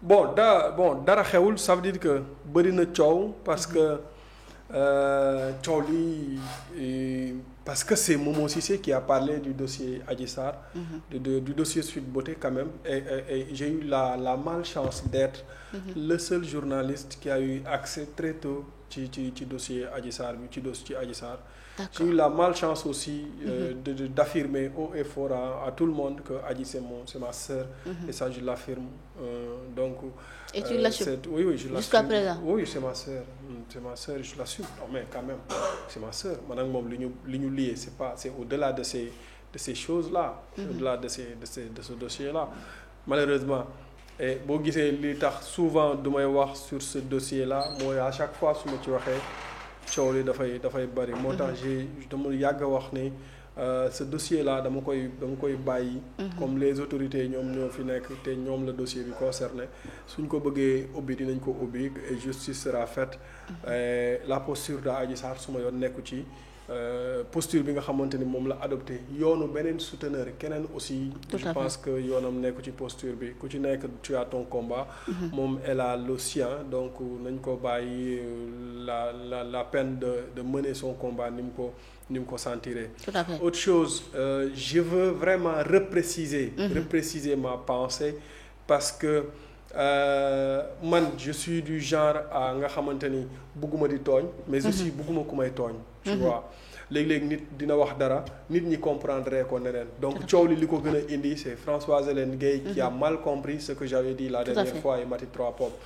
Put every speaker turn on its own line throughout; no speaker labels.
bon dara xewul ça veut dire que bëri na coow parce que coow li parce que c'est Momo Cissé qui a parlé du dossier Adji Sarr. Du dossier Sweet Beauté quand même et j'ai eu la malchance d'être le seul journaliste qui a eu accès très tôt ci dossier Adji Sarr bi ci Adji Sarr. J'ai eu la malchance aussi d'affirmer haut et fort à tout le monde que Adji c'est ma sœur et ça je l'affirme donc
et tu l'assumes?
Oui je l'assume
jusqu'à présent.
Oui c'est ma sœur je l'assume non mais quand même c'est ma sœur man ak moom li ñu lié c'est au-delà de ces choses là au-delà de ce dossier là malheureusement et boo gisee li tax souvent du may wax sur ce dossier là mooy à chaque fois su ma ci waxee coow li dafay bari moo tax dama yàgg a wax ne ce dossier là dama koy bàyyi comme les autorités ñoom ñoo fi nekk te ñoom la dossier bi concerné suñ ko bëggee ubbi dinañ ko ubbi et justice sera faite la posture de Adji Sarr su ma yoon nekku ci posture bi nga xamante ni moom la adopté yoonu beneen souteneur keneen aussi je pense que yoonam nekku ci posture bi ku ci nekk tu as ton combat moom elle a le sien donc nañ ko bàyyi la peine de mener son combat ni mu ko sentiré.
Tout à fait.
Autre chose je veux vraiment repréciser ma pensée parce que man je suis du genre à nga xamante ni bugguma di tooñ mais aussi bugguma ku may tooñ tu vois léeg-léeg nit dina wax dara nit ñi comprendre ko neneen donc coow li ko gën a indi c'est Françoise Hélène Guèye qui a mal compris ce que j'avais dit la dernière fois et Mati Trois Pommes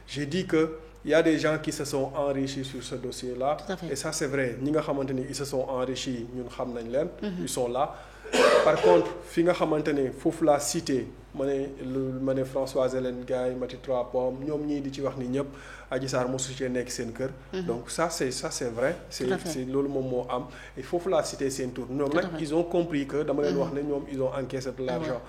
j'ai dit que il y a des gens qui se sont enrichis sur ce dossier-là et ça c'est vrai ñi nga xamante ni ils se sont enrichis ñun xam nañ leen ils sont là par contre fi nga xamante ne foofu la cité ma ne Françoise Hélène Guèye Mati Trois Pommes ñoom ñii di ci wax ni ñëpp Adji Sarr mosu cee nekk seen kër donc ça c'est vrai c'est loolu moom moo am et foofu la cité seen tour ñoom nag ils ont compris que dama leen wax ne ñoom ils ont encaissé de l'argent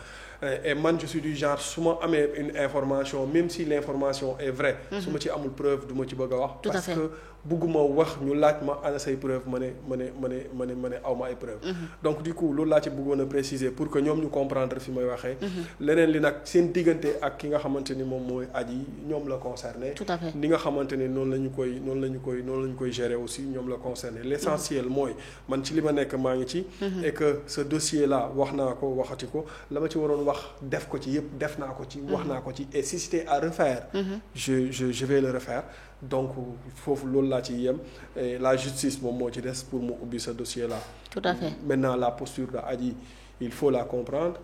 et man je suis du genre su ma amee une information même si l'information est vraie su ma ci amul preuve du ma ci bëgg a wax parce que bugguma wax ñu laaj ma ana say preuve ma ne aw ma ay preuve donc du coup loolu laa ci bëggoon a préciser pour que ñoom ñu comprendre fi may waxee leneen li nag seen diggante ak ki nga xamante ni moom mooy Adji ñoom la concerné ni nga xamante ni noonu la ñu koy gérer aussi ñoom la concerné l'essentiel mooy man ci li ma nekk maa ngi ci et que ce dossier là wax naa ko waxati ko la ma ci waroon wax def ko ci yëpp def naa ko ci wax naa ko ci et si c'était à refaire je vais le refaire donc foofu loolu laa ci yem et la justice moom moo ci des pour mu ubbi ce dossier là
tout à fait
maintenant la posture de Adji il faut la comprendre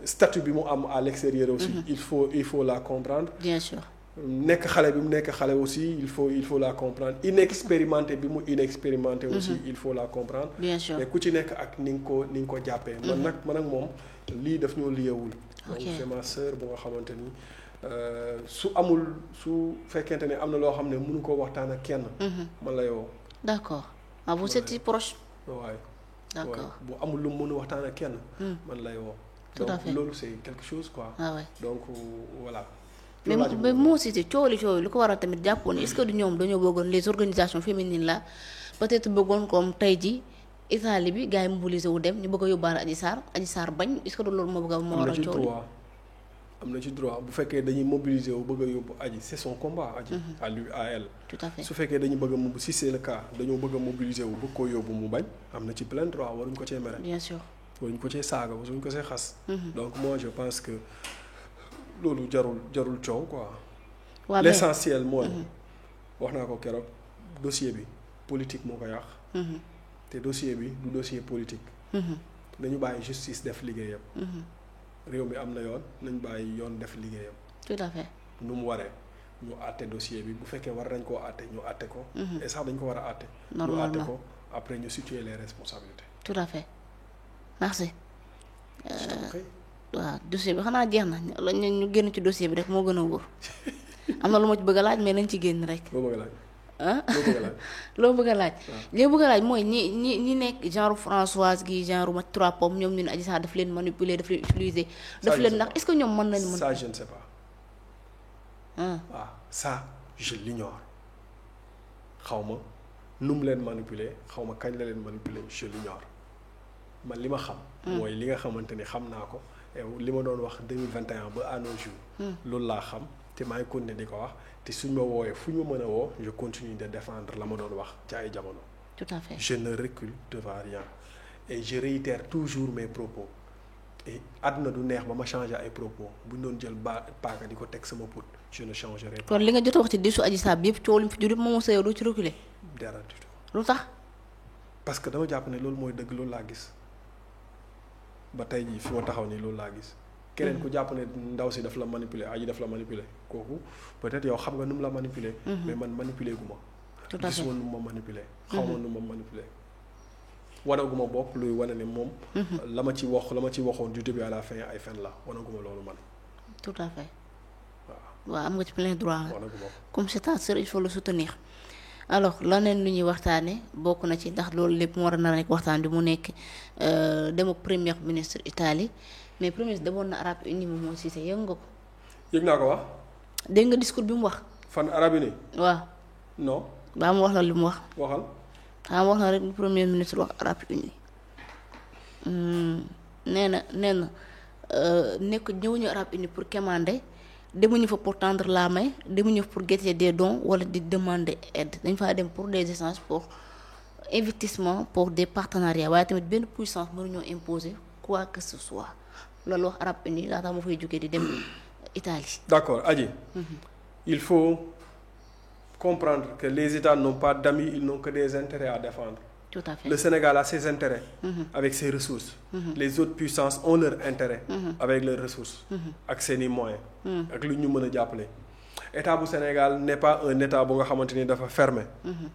statut bi mu am à l'extérieur aussi il faut la comprendre
bien sûr
nekk xale bi mu nekk xale aussi il faut la comprendre inexpérimenté bi mu inexpérimenté aussi il faut la comprendre
bien sûr
mais ku ci nekk ak ni nga ko jàppee man ak moom lii daf ñoo liyewul donc c'est ma sœur bu nga xamante ni su fekkente ne am na loo xam ne mënu ko waxtaan ak kenn man la yow
d'accord vous êtes proche
waay
d'accord
bu amul lu mu mën a waxtaan ak kenn man la yow
tout à fait
donc loolu c'est quelque chose quoi donc voilà
mais moo si coow li ko waral tamit jàppoon est-ce que du ñoom dañoo bëggoon les organisations féminines là peut-être bëggoon comme tey ji Italie bi gars yi mobilisé wu dem ñu bëgg a yóbbaale Adji Sarr bañ est-ce que du loolu moo waral coow li
am na ci droit bu fekkee dañuy mobiliser wu bëgg a yóbbu Adji c'est son combat Adji à lui à elle
tout à fait
su fekkee dañu bëgg a si c'est le cas dañoo bëgg a mobiliser wu bëgg koo yóbbu mu bañ am na ci plein droit waruñ ko cee mere
bien sûr
waruñ ko cee saaga waruñ ko cee xas donc moi je pense que loolu jarul coow quoi l'essentiel mooy wax naa ko keroog dossier bi politique moo ko yàq te dossier bi du dossier politique nañu bàyyi justice def liggéeyam réew mi am na yoon nañ bàyyi yoon def liggéeyam
tout à fait
nu mu waree ñu àtte dossier bi bu fekkee war nañ koo àtte ñu àtte ko et sax dañ ko war a àtte ñu àtte ko après ñu situer les responsabilités
tout à fait merci waaw dossier bi xanaa jeex na ñu génn ci dossier bi rek moo gën a wóor am na lu ma ci bëgg a laaj mais nañ ci génn rek
loo bëgg a laaj
loo bëgg a laaj li bëgg a laaj mooy ñi nekk genre Françoise gi genre Mati Trois Pommes ñoom ñu ne Adji Sarr daf leen manipuler daf leen utiliser daf leen ndax est-ce que ñoom mën nañ
ça je ne sais pas waaw ça je l'ignore xaw ma nu mu leen manipuler xaw ma kañ la leen manipuler je l'ignore man li ma xam mooy li nga xamante ni xam naa ko et li ma doon wax 2021 ba à nos jours. loolu laa xam te maa ngi continuer di ko wax te suñ ma woowee fu ñu mën a woo je continue de défendre la ma doon wax ci ay jamono.
tout à fait
je ne recule devant rien et je réitère toujours mes propos et àdduna du neex ba ma changer ay propos bu ñu doon jël paaka di ko teg sama put je ne changerai pas.
kon li nga jot a wax ci disu Adji Sarr bi yëpp coow li mu fi jur yëpp moom sa yow doo ci reculer.
dara du tout.
lu tax.
parce que dama jàpp ne loolu mooy dëgg loolu laa gis ba tey jii fi ma taxaw nii loolu laa gis. keneen ku jàpp ne ndaw si daf la manipuler Adji daf la manipuler kooku peut-être yow xam nga nu mu la manipuler. mais man manipuler gu ma.
tout à fait
gisuma nu ma manipuler. xaw ma nu ma manipuler. wanaguma bokk luy wane ne moom. la ma ci waxoon du début à la fin ay fen la wanaguma loolu man.
tout à fait.
waaw
am nga ci plein droit.
wanaguma
comme c'est ta sœur il faut le soutenir. alors leneen lu ñuy waxtaane bokk na ci ndax loolu lépp mu war a nar a nekk waxtaan bi mu nekk dem ak premier ministre Italie mais premier ministre demoon na Arabes Unis moom moo Cissé yëg nga ko.
yëg naa ko wax.
dégg nga discours bi mu wax.
fan Arabes Unis.
waaw.
non.
baa mu wax la li mu wax.
waxal.
wax na rek premier ministre wax Arabes Unis nee na nekk ñëwuñu Arabes Unis pour quémander demuñu fa pour tendre la main demuñu fa pour guetter des dons wala di demander aide dañ faa dem pour des échanges pour investissement pour des partenariats waaye tamit benn puissance mënuñoo imposer quoi que ce soit loolu wax Arabes Unis laa tax ma fay jógee di dem Italie.
d'accord Adji. il faut comprendre que les États n'ont pas d'amis, ils n'ont que des intérêts à défendre.
Tout à fait.
Le Sénégal a ses intérêts avec ses ressources. Les autres puissances ont leurs intérêts avec leurs ressources. ak seeni moyens. ak lu ñu mën a jàppale. État bu Sénégal n'est pas un état bu nga xamante ni dafa fermé.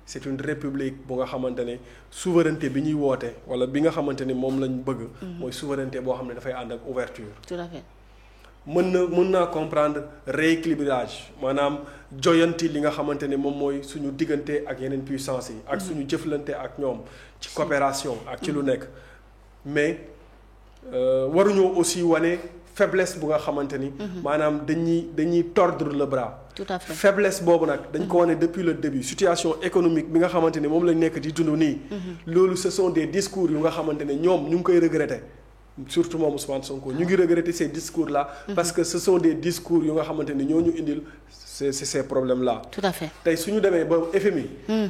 C'est une république bu nga xamante ne souveraineté bi ñuy woote wala bi nga xamante ni moom lañ bëgg. mooy souveraineté boo xam ne dafay ànd ak ouverture.
Tout à fait.
mën naa comprendre rééquilibrage maanaam joyanti li nga xamante ne moom mooy suñu diggante ak yeneen puissance yi ak suñu jëflante ak ñoom ci coopération ak ci lu nekk mais waruñoo aussi wane faiblesse bu nga xamante ni maanaam dañuy tordre le bras.
Tout à fait.
Faiblesse boobu nag dañ ko wane depuis le début situation économique bi nga xamante ni moom lañ nekk di dund nii loolu ce sont des discours yu nga xamante ne ñoom ñu ngi koy regretter. surtout moom Ousmane Sonko ñu ngi regretter ces discours là. parce que ce sont des discours yu nga xamante ni ñoo ñu indil ces problèmes là.
Tout à fait.
tey su ñu demee ba FMI.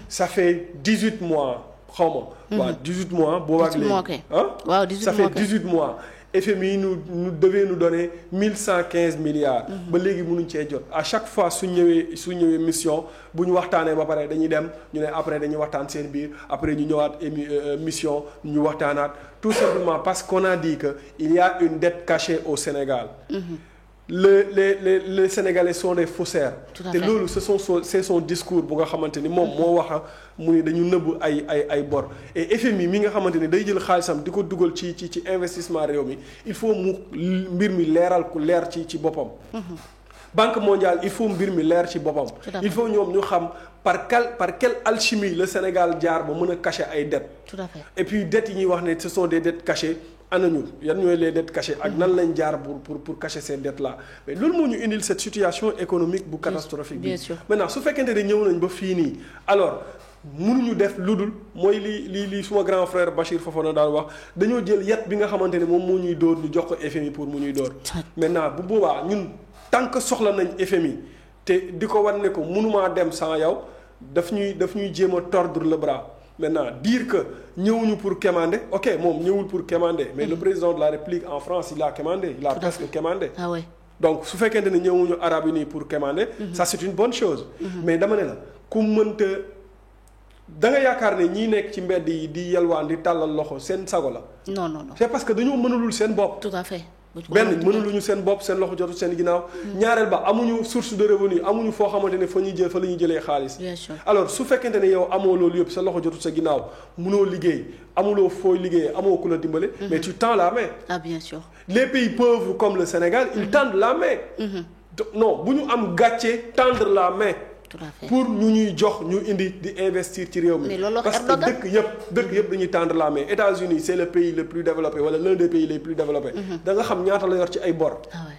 ça fait 18 mois xaw ma. waaw 18 mois. boo ak léegi
waaw 18 mois
ça fait 18 mois. FMI nous devait nous donner 1115 milliards. ba léegi mënuñ cee jot à chaque fois su ñëwee mission bu ñu waxtaanee ba pare dañuy dem ñu ne après dañuy waxtaan seen biir après ñu ñëwaat mission ñu waxtaanaat tout simplement parce qu'on a dit que il y a une dette cachée au Sénégal. les Sénégalais sont des faussaires. te loolu c'est son discours bu nga xamante ni moom moo wax mu ni dañu nëbb ay bor et FMI mi nga xamante ni day jël xaalisam di ko dugal ci investissement réew mi il faut mu mbir mi leeral ku leer ci boppam. Banque mondiale il faut mbir mi leer ci boppam. il faut ñoom ñu xam par quelle alchimie le Sénégal jaar ba mën a cacher ay dettes.
Tout à fait.
et puis dettes yi ñuy wax ne ce sont des dettes cachées. ana ñun yan ñooy les dettes cachées ak nan lañ jaar pour cacher ces dettes là mais loolu moo ñu indil cette situation économique bu catastrophique bi.
bien sûr
maintenant su fekkente ne ñëw nañ ba fii nii alors mënuñu def ludul mooy li suma grand frère Bachir Fofana daal wax dañoo jël yat bi nga xamante ne moom moo ñuy dóor ñu jox ko FMI pour mu ñuy dóor. maintenant bu boobaa ñun tant que soxla nañ FMI te di ko wan ne ko mënumaa dem sans yow daf ñuy jéem a tordre le bras. Maintenant dire que ñëwuñu pour quémander ok moom ñëwul pour quémander mais le président de la République en France il a quémandé il a presque quémandé.
Ah ouais.
donc su fekkente ne ñëwuñu Arabes Unis pour quémander. ça c'est une bonne chose. mais dama ne la ku mënta da nga yaakaar ne ñii nekk ci mbedd yi di yalwaan di tàllal loxo seen sago la.
non.
c'est parce que dañoo mënulul seen bopp.
tout à fait.
benn mënuluñu seen bopp seen loxo jotul seen ginnaaw. ñaareel ba amuñu source de revenu amuñu foo xamante ne fa la ñuy jëlee xaalis.
bien sûr
alors su fekkente ne yow amoo loolu yëpp sa loxo jotul sa ginnaaw munoo liggéey amuloo fooy liggéey amoo ku la dimbale. mais tu tends la main.
ah bien sûr.
les pays pauvres comme le Sénégal ils tendent la main. non bu ñu am gàcce tendre la main.
tout à fait.
pour ñu ñuy jox ñu indi di investir ci réew mi.
mais loolu
parce que dëkk yëpp dañuy tendre la main États-Unis c'est le pays le plus développé wala l'un des pays les plus développés. da nga xam ñaata la yor ci ay bor.
ah ouais.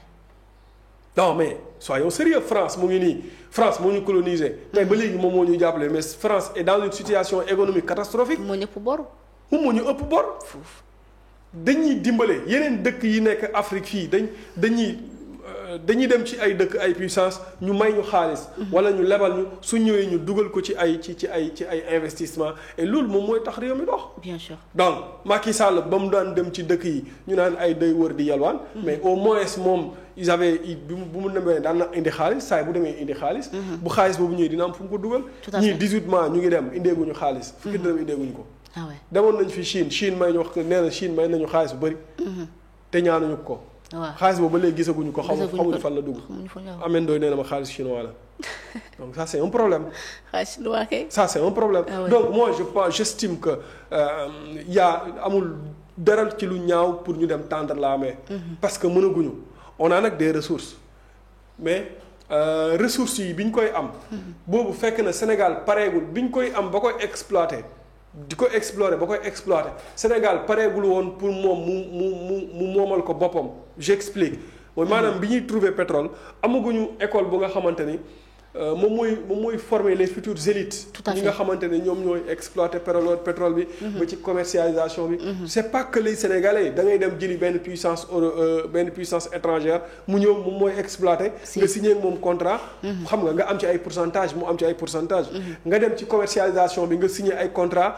non mais soyons sérieux France mu ngi nii France moo ñu colonisé. tey ba léegi moom moo ñuy jàppale mais France est dans une situation économique catastrophique.
moo ñëpp bor.
moom moo ñu ëpp bor. dañuy dimbale yeneen dëkk yi nekk Afrique fii dañuy dem ci ay dëkk ay puissance ñu may ñu xaalis. wala ñu lebal ñu su ñëwee ñu dugal ko ci ay investissement et loolu moom mooy tax réew mi dox.
bien sûr
donc Macky Sall ba mu daan dem ci dëkk yi ñu naan ay day wër di yalwaan. mais au moins moom bu mu demee daan na indi xaalis saa bu demee indi xaalis. bu xaalis boobu ñëwee dina am fu mu ko dugal. ñii 18 mois ñu ngi dem indeeguñu xaalis. fukki dërëm indeeguñu ko.
ah ouais
demoon nañ fi Chine may ñu wax nee na Chine may nañu xaalis bu bëri. te ñaanuñu ko.
waaw
xaalis boobu ba léegi gisaguñu ko xamuñu fan la dugg. Ameen Ndoye nee na ma xaalis chinois la donc ça c'est un problème.
xaalis chinois kay.
ça c'est un problème. donc moi j'estime que amul dara ci lu ñaaw pour ñu dem tendre la main. parce que mënaguñu on a nag des ressources mais ressources yi bi ñu koy am. boobu fekk na Sénégal pareegul bi ñu koy am ba koy exploiter. di ko explorer ba koy exploiter Sénégal pareegul woon pour moom mu moomal ko boppam j'explique mooy maanaam bi ñuy trouver pétrole amaguñu école bu nga xamante ni moom mooy former les futures élites. ñi nga xamante ne ñoom ñooy exploiter pétrole bi. ba ci commercialisation bi. c'est pas que les Sénégalais da ngay dem jëli benn puissance étrangère mu ñëw moom mooy exploiter. nga signé ak moom contrat. xam nga am ci ay pourcentage mu am ci ay pourcentage. nga dem ci commercialisation bi nga signé ay contrat.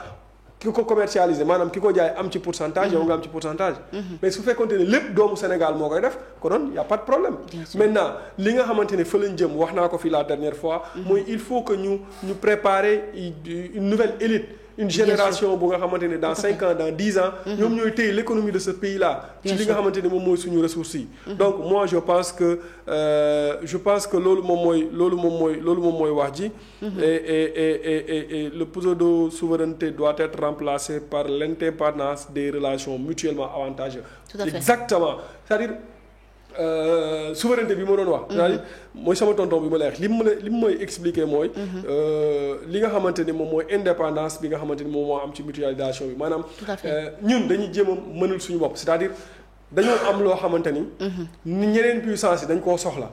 ki ko commercialiser maanaam ki ko jaay am ci pourcentage yow nga am ci pourcentage. mais su fekkoonte ne lépp doomu Sénégal moo koy def konoon y a pas de problème. maintenant li nga xamante ne fa lañ jëm wax naa ko fi la dernière fois. mooy il faut que ñu préparer une nouvelle élite. une génération bu nga xamante ne dans 5 ans dans 10 ans. ñoom ñooy téye l'économie de ce pays là. ci li nga xamante ne moom mooy suñu ressources yi. donc moi je pense que loolu moom mooy wax ji. et le pseudo souveraineté doit être remplacé par l'indépendance des relations mutuellement avantageuses.
Tout à fait.
Exactement c'est-à-dire. Souveraineté bi ma doon wax. c'est-à-dire mooy sama tonton bi ma lay wax li mu mooy expliquer mooy. li nga xamante ni moom mooy indépendance bi nga xamante ni moom moo am ci mutualisation bi maanaam. ñun dañuy jéem a mënal suñu bopp c'est-à-dire dañoo am loo xamante ni. ñeneen puissance yi dañ koo soxla.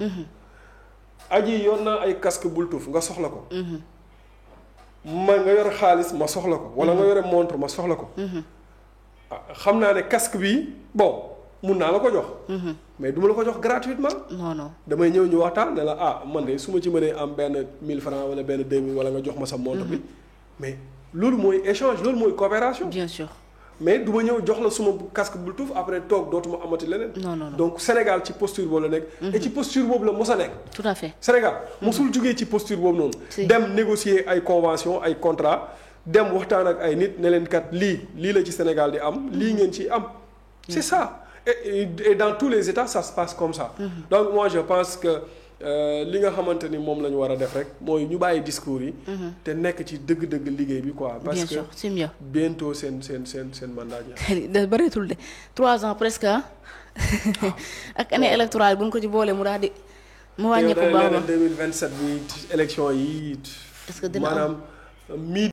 aji yor naa ay casque Bluetooth nga soxla ko. nga yor xaalis ma soxla ko. wala nga yore montre ma soxla ko. xam naa ne casque bi bon. mun naa la ko jox. mais du ma la ko jox gratuitement.
non.
damay ñëw ñu waxtaan ne la man de su ma ci mënee am benn 1000 francs wala benn 2000 wala nga jox ma sa montre bi. mais loolu mooy échange loolu mooy coopération.
bien sûr.
mais du ma ñëw jox la suma casque Bluetooth après toog dootuma amati leneen.
non.
donc Sénégal ci posture boobu la nekk. et ci posture boobu la mos a nekk.
tout à fait.
Sénégal mosul jugee ci posture boobu noonu. dem négocier ay convention ay contrat dem waxtaan ak ay nit ne leen kat lii la ci Sénégal di am lii ngeen ci am. c'est ça. Et dans tous les États ça se passe comme ça. Donc moi je pense que li nga xamante ni moom la ñu war a def rek mooy ñu bàyyi discours yi. te nekk ci dëgg-dëgg liggéey bi quoi. parce
bien
que
sûr c'est mieux.
bientôt seen mandat ñaar.
da bëreetul de 3 ans presque ak année électorale bu ñu ko ci boole mu daal di. mu wàññeeku baax a baax
2027 bi élection yi.
parce que dina am
maanaam